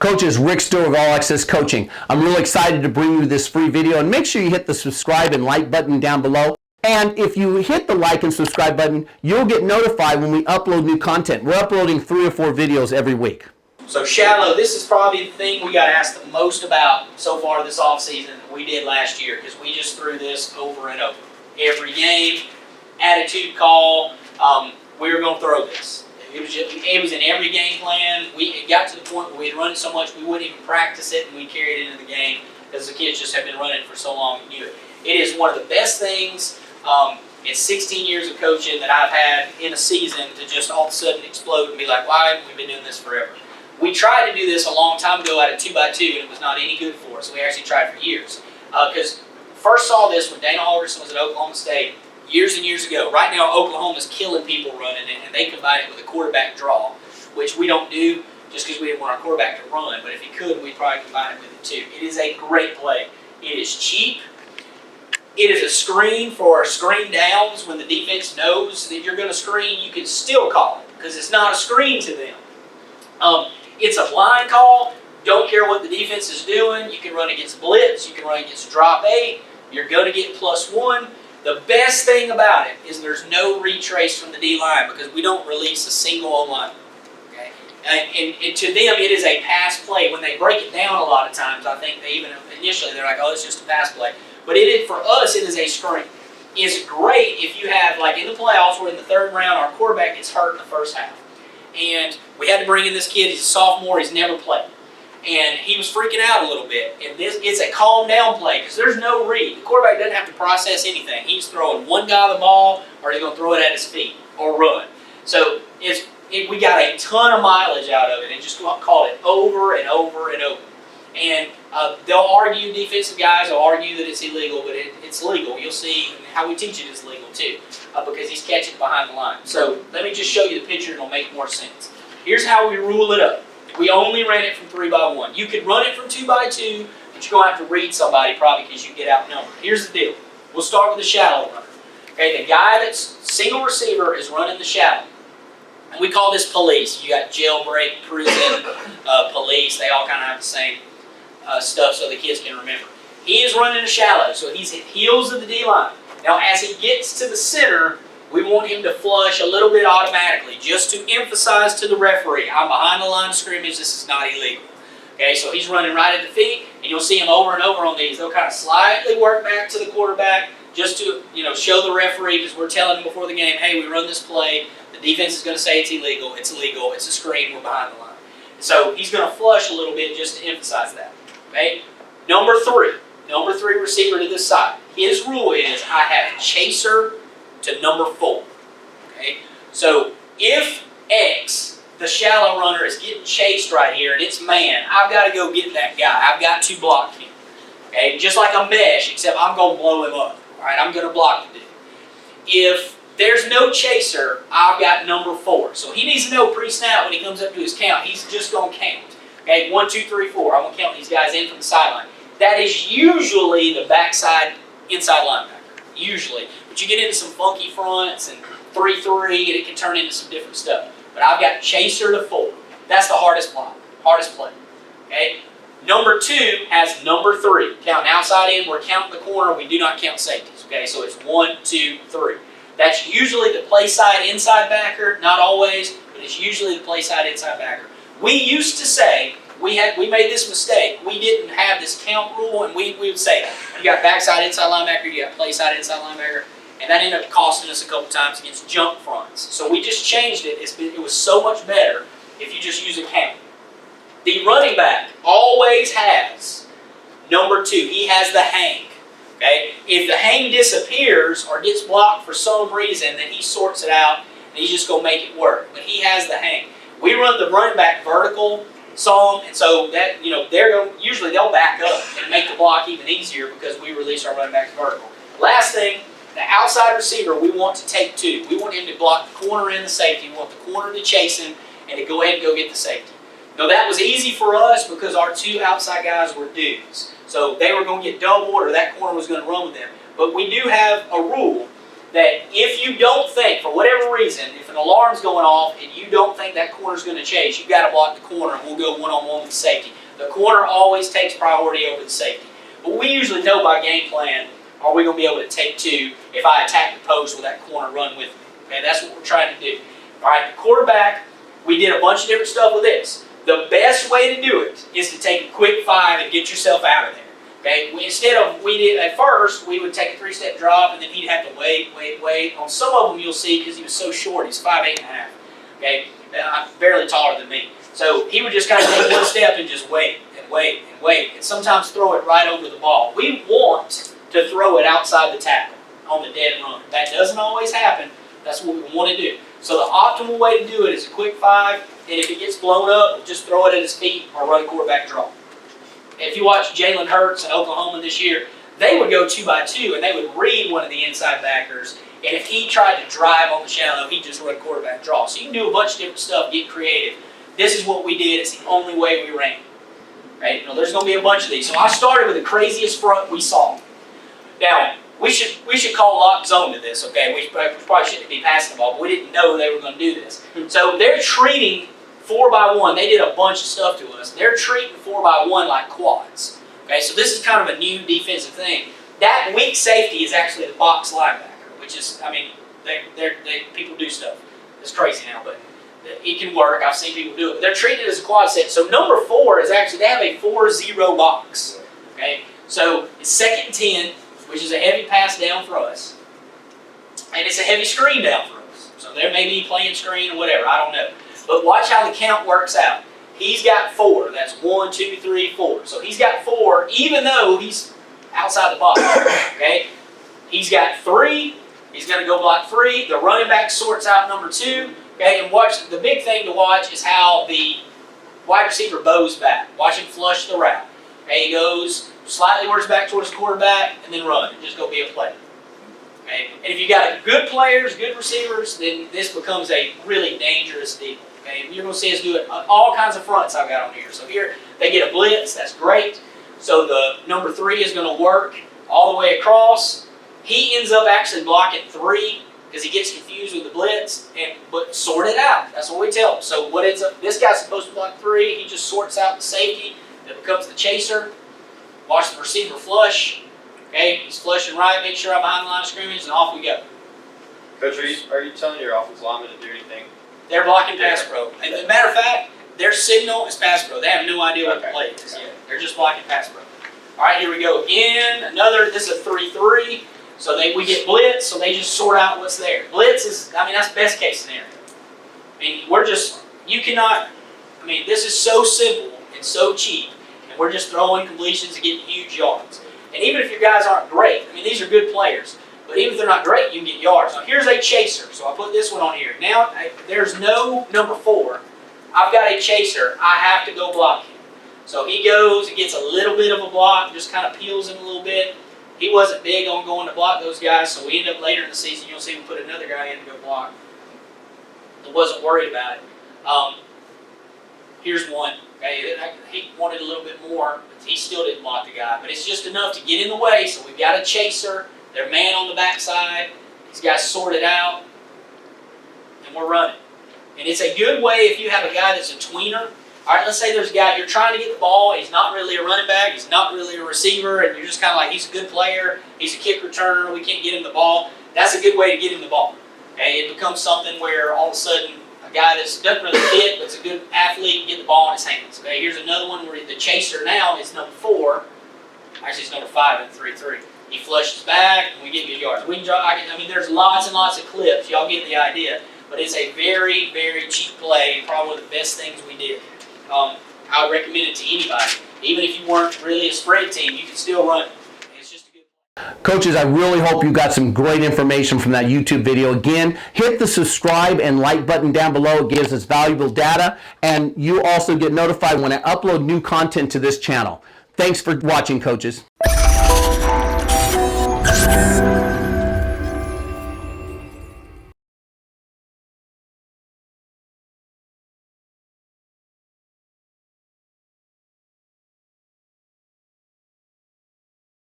Coaches, Rick Stewart of All Access Coaching. I'm really excited to bring you this free video, and make sure you hit the subscribe and like button down below. And if you hit the like and subscribe button, you'll get notified when we upload new content. We're uploading 3 or 4 videos every week. So shallow, this is probably the thing we got asked the most about so far this offseason that we did last year, because we just threw this over and over. Every game, attitude call, we were going to throw this. It was in every game plan. It got to the point where we had run it so much we wouldn't even practice it, and we carried it into the game because the kids just have been running it for so long and knew it. It is one of the best things in 16 years of coaching that I've had in a season to just all of a sudden explode and be like, why haven't we been doing this forever? We tried to do this a long time ago at a 2x2, and it was not any good for us. We actually tried for years. Because first saw this when Dana Holgorsen was at Oklahoma State years and years ago. Right now, Oklahoma's killing people running it, and they combine it with a quarterback draw, which we don't do just because we didn't want our quarterback to run. But if he could, we'd probably combine it with it too. It is a great play. It is cheap. It is a screen for screen downs. When the defense knows that you're going to screen, you can still call it because it's not a screen to them. It's a blind call. Don't care what the defense is doing. You can run against blitz. You can run against drop 8. You're going to get +1. The best thing about it is there's no retrace from the D-line because we don't release a single O-line. Okay? And to them, it is a pass play. When they break it down a lot of times, I think they even initially they're like, oh, it's just a pass play. But for us, it is a screen. It's great if you have, like in the playoffs, we're in the 3rd round, our quarterback gets hurt in the first half. And we had to bring in this kid. He's a sophomore. He's never played. And he was freaking out a little bit. And it's a calm down play because there's no read. The quarterback doesn't have to process anything. He's throwing one guy the ball, or he's going to throw it at his feet or run. So we got a ton of mileage out of it and just called it over and over and over. And they'll argue, defensive guys will argue that it's illegal, but it's legal. You'll see how we teach it is legal too because he's catching behind the line. So let me just show you the picture and it'll make more sense. Here's how we rule it up. We only ran it from 3x1. You could run it from 2x2, but you're going to have to read somebody probably because you get outnumbered. Here's the deal. We'll start with the shallow runner. Okay, the guy that's single receiver is running the shallow. And we call this police. You got jailbreak, prison, police. They all kind of have the same stuff so the kids can remember. He is running a shallow, so he's at heels of the D-line. Now, as he gets to the center, we want him to flush a little bit automatically, just to emphasize to the referee, I'm behind the line of scrimmage, this is not illegal. Okay, so he's running right at the feet, and you'll see him over and over on these. They'll kind of slightly work back to the quarterback, just to show the referee, because we're telling him before the game, hey, we run this play, the defense is going to say it's illegal, it's a screen, we're behind the line. So he's going to flush a little bit just to emphasize that. Okay? Number three receiver to this side. His rule is I have chaser to number 4. Okay? So if X, the shallow runner, is getting chased right here and it's man, I've got to go get that guy. I've got to block him. Okay? Just like a mesh, except I'm going to blow him up. All right? I'm going to block the dude. If there's no chaser, I've got number 4. So he needs to know pre-snap when he comes up to his count. He's just going to count. Okay, 1, 2, 3, 4. I'm going to count these guys in from the sideline. That is usually the backside inside linebacker. Usually. But you get into some funky fronts and 3-3, and it can turn into some different stuff. But I've got chaser to 4. That's the hardest block. Hardest play. Okay? Number 2 has number 3. Counting outside in, we're counting the corner. We do not count safeties. Okay, so it's 1, 2, 3. That's usually the play side inside backer. Not always, but it's usually the play side inside backer. We used to say, we made this mistake, we didn't have this count rule, and we would say, you got backside inside linebacker, you got play side inside linebacker, and that ended up costing us a couple times against jump fronts. So we just changed it. It was so much better if you just use a count. The running back always has number 2. He has the hang. Okay? If the hang disappears or gets blocked for some reason, then he sorts it out, and he's just going to make it work. But he has the hang. We run the running back vertical some, and so that usually they'll back up and make the block even easier because we release our running backs vertical. Last thing, the outside receiver we want to take 2. We want him to block the corner and the safety. We want the corner to chase him and to go ahead and go get the safety. Now that was easy for us because our 2 outside guys were dudes, so they were going to get doubled or that corner was going to run with them. But we do have a rule that if you don't think, for whatever reason, if an alarm's going off and you don't think that corner's going to chase, you've got to block the corner and we'll go one-on-one with the safety. The corner always takes priority over the safety. But we usually know by game plan, are we going to be able to take two if I attack the post with that corner run with me? Okay, that's what we're trying to do. All right, the quarterback, we did a bunch of different stuff with this. The best way to do it is to take a quick 5 and get yourself out of there. Okay, instead of, at first, we would take a 3-step drop and then he'd have to wait. On some of them you'll see, because he was so short, he's 5'8.5". Okay, barely taller than me. So he would just kind of take one step and just wait, and sometimes throw it right over the ball. We want to throw it outside the tackle on the dead run. That doesn't always happen. That's what we want to do. So the optimal way to do it is a quick 5, and if it gets blown up, just throw it at his feet or run quarterback draw. If you watch Jalen Hurts in Oklahoma this year, they would go 2-by-2 and they would read one of the inside backers, and if he tried to drive on the shallow, he'd just run quarterback draw. So you can do a bunch of different stuff, get creative. This is what we did. It's the only way we ran. Right? You know, there's going to be a bunch of these. So I started with the craziest front we saw. Now, we should call lock zone to this, okay? We probably shouldn't be passing the ball, but we didn't know they were going to do this. So they're treating 4-by-1. They did a bunch of stuff to us. They're treating 4-by-1 like quads. Okay, so this is kind of a new defensive thing. That weak safety is actually the box linebacker, which is, I mean, people do stuff. It's crazy now, but it can work. I've seen people do it. But they're treated as a quad set. So number 4 is actually, they have a 4-0 box. Okay, so it's 2nd and 10, which is a heavy pass down for us. And it's a heavy screen down for us. So they may be playing screen or whatever, I don't know. But watch how the count works out. He's got 4. That's 1, 2, 3, 4. So he's got 4, even though he's outside the box. Okay? He's got 3. He's going to go block 3. The running back sorts out number 2. Okay? And watch, the big thing to watch is how the wide receiver bows back. Watch him flush the route. Okay? He goes, slightly works back towards the quarterback, and then run. And just go be a play. Okay? And if you got good players, good receivers, then this becomes a really dangerous deal. Okay, you're going to see us do it all kinds of fronts I've got on here. So here, they get a blitz. That's great. So the number 3 is going to work all the way across. He ends up actually blocking 3 because he gets confused with the blitz, but sort it out. That's what we tell him. So what ends up, this guy's supposed to block 3. He just sorts out the safety that becomes the chaser. Watch the receiver flush. Okay, he's flushing right. Make sure I'm behind the line of scrimmage, and off we go. Coach, are you telling your offensive linemen to do anything? They're blocking pass pro. And as a matter of fact, their signal is pass pro. They have no idea what the play is yet. They're just blocking pass pro. All right, here we go again. Another, this is a 3-3. So we get blitz, so they just sort out what's there. Blitz is, I mean, that's best case scenario. I mean, this is so simple and so cheap, and we're just throwing completions and getting huge yards. And even if your guys aren't great, I mean, these are good players. But even if they're not great, you can get yards. Now here's a chaser, so I put this one on here. Now there's no number 4. I've got a chaser. I have to go block him. So he goes and gets a little bit of a block, just kind of peels him a little bit. He wasn't big on going to block those guys, so we end up later in the season, you'll see we put another guy in to go block. I wasn't worried about it. Here's one. Okay, he wanted a little bit more, but he still didn't block the guy. But it's just enough to get in the way, so we've got a chaser. Their man on the backside. These guys sorted out. And we're running. And it's a good way if you have a guy that's a tweener. All right, let's say there's a guy, you're trying to get the ball, and he's not really a running back, he's not really a receiver, and you're just kind of like, he's a good player, he's a kick returner, we can't get him the ball. That's a good way to get him the ball. Okay, it becomes something where all of a sudden a guy that doesn't really fit, but is a good athlete, can get the ball in his hands. Okay, here's another one where the chaser now is number 4. Actually, it's number 5 in 3-3. He flushes back, and we get good yards. I mean, there's lots and lots of clips. Y'all get the idea. But it's a very, very cheap play. Probably one of the best things we did. I would recommend it to anybody. Even if you weren't really a spread team, you can still run it. It's just a good play. Coaches, I really hope you got some great information from that YouTube video. Again, hit the subscribe and like button down below. It gives us valuable data. And you also get notified when I upload new content to this channel. Thanks for watching, coaches.